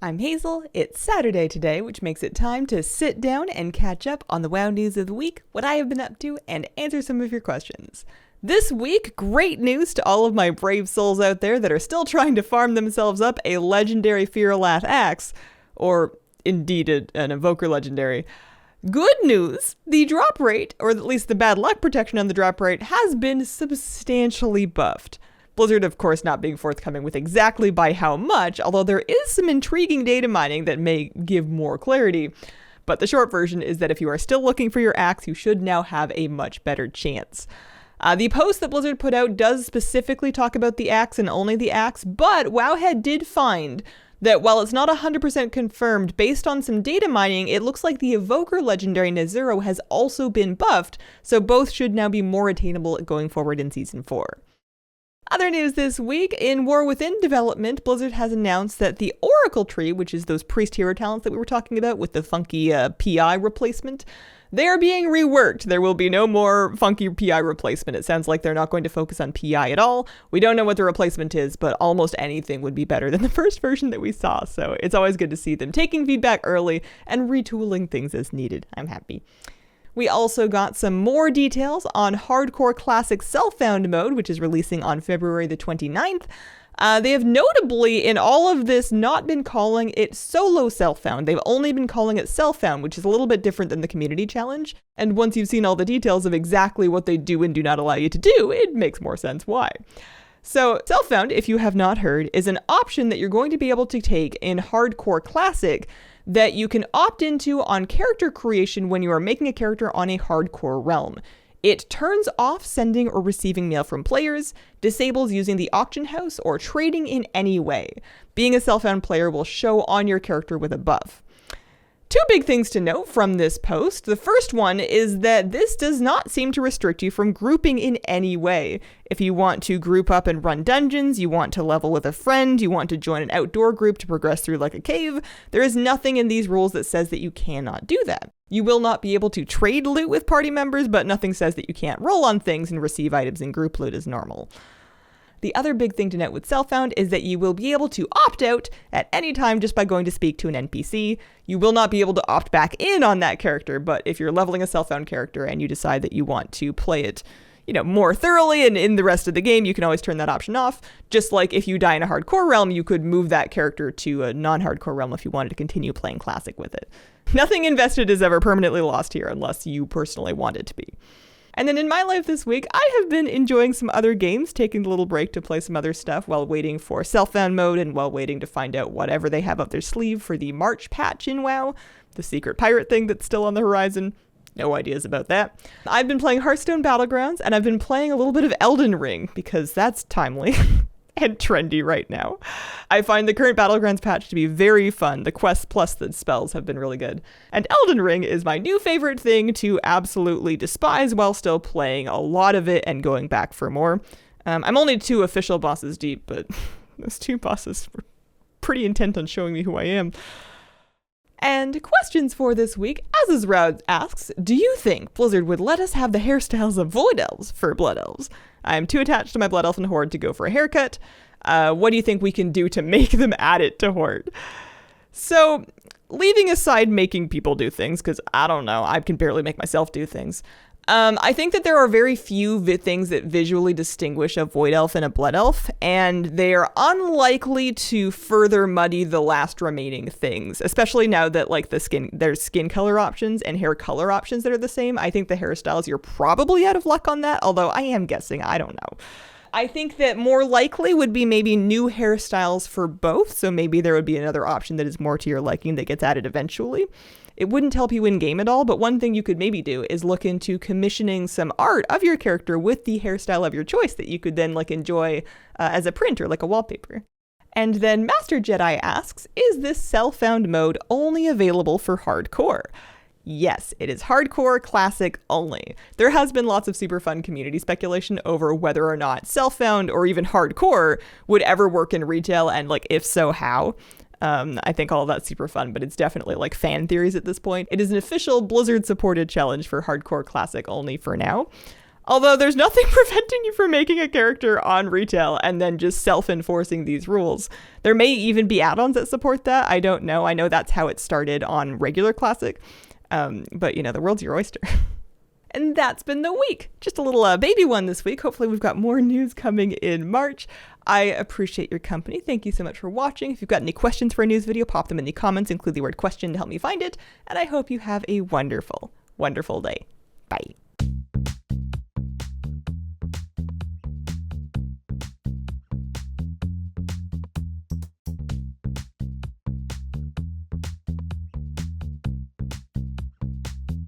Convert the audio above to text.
I'm Hazel, it's Saturday today, which makes it time to sit down and catch up on the WoW news of the week, what I have been up to, and answer some of your questions. This week, great news to all of my brave souls out there that are still trying to farm themselves up a legendary Fyr'alath axe, or indeed an Evoker legendary. Good news, the drop rate, or at least the bad luck protection on the drop rate, has been substantially buffed. Blizzard, of course, not being forthcoming with exactly by how much, although there is some intriguing data mining that may give more clarity. But the short version is that if you are still looking for your axe, you should now have a much better chance. The post that Blizzard put out does specifically talk about the axe and only the axe, but Wowhead did find that while it's not 100% confirmed, based on some data mining, it looks like the Evoker legendary Nasz'uro has also been buffed, so both should now be more attainable going forward in Season 4. Other news this week, in War Within development, Blizzard has announced that the Oracle tree, which is those priest hero talents that we were talking about with the funky PI replacement, they are being reworked. There will be no more funky PI replacement. It sounds like they're not going to focus on PI at all. We don't know what the replacement is, but almost anything would be better than the first version that we saw. So it's always good to see them taking feedback early and retooling things as needed. I'm happy. We also got some more details on Hardcore Classic Self-Found mode, which is releasing on February the 29th. They have notably, in all of this, not been calling it solo self-found. They've only been calling it self-found, which is a little bit different than the community challenge. And once you've seen all the details of exactly what they do and do not allow you to do, it makes more sense why. So, self-found, if you have not heard, is an option that you're going to be able to take in Hardcore Classic that you can opt into on character creation when you are making a character on a hardcore realm. It turns off sending or receiving mail from players, disables using the auction house, or trading in any way. Being a self-found player will show on your character with a buff. Two big things to note from this post. The first one is that this does not seem to restrict you from grouping in any way. If you want to group up and run dungeons, you want to level with a friend, you want to join an outdoor group to progress through like a cave, there is nothing in these rules that says that you cannot do that. You will not be able to trade loot with party members, but nothing says that you can't roll on things and receive items in group loot as normal. The other big thing to note with Self-Found is that you will be able to opt out at any time just by going to speak to an NPC. You will not be able to opt back in on that character, but if you're leveling a Self-Found character and you decide that you want to play it, more thoroughly and in the rest of the game, you can always turn that option off. Just like if you die in a hardcore realm, you could move that character to a non-hardcore realm if you wanted to continue playing Classic with it. Nothing invested is ever permanently lost here unless you personally want it to be. And then in my life this week, I have been enjoying some other games, taking a little break to play some other stuff while waiting for self-found mode and while waiting to find out whatever they have up their sleeve for the March patch in WoW, the secret pirate thing that's still on the horizon. No ideas about that. I've been playing Hearthstone Battlegrounds, and I've been playing a little bit of Elden Ring, because that's timely and trendy right now. I find the current Battlegrounds patch to be very fun. The quests plus the spells have been really good. And Elden Ring is my new favorite thing to absolutely despise while still playing a lot of it and going back for more. I'm only 2 official bosses deep, but those 2 bosses were pretty intent on showing me who I am. And questions for this week, Azizrad asks, do you think Blizzard would let us have the hairstyles of Void Elves for Blood Elves? I'm too attached to my Blood Elf and Horde to go for a haircut. What do you think we can do to make them add it to Horde? So, leaving aside making people do things, because I don't know, I can barely make myself do things. I think that there are very few things that visually distinguish a Void Elf and a Blood Elf, and they are unlikely to further muddy the last remaining things, especially now that there's skin color options and hair color options that are the same. I think the hairstyles, you're probably out of luck on that, although I am guessing, I don't know. I think that more likely would be maybe new hairstyles for both, so maybe there would be another option that is more to your liking that gets added eventually. It wouldn't help you in-game at all, but one thing you could maybe do is look into commissioning some art of your character with the hairstyle of your choice that you could then enjoy as a print or like a wallpaper. And then Master Jedi asks, is this self-found mode only available for hardcore? Yes, it is hardcore classic only. There has been lots of super fun community speculation over whether or not self-found or even hardcore would ever work in retail, and if so, how. I think all of that's super fun, but it's definitely fan theories at this point. It is an official Blizzard supported challenge for hardcore classic only for now. Although there's nothing preventing you from making a character on retail and then just self-enforcing these rules. There may even be add-ons that support that. I don't know. I know that's how it started on regular Classic. But, you know, the world's your oyster. And that's been the week. Just a little baby one this week. Hopefully we've got more news coming in March. I appreciate your company. Thank you so much for watching. If you've got any questions for a news video, pop them in the comments. Include the word question to help me find it. And I hope you have a wonderful, wonderful day. Bye.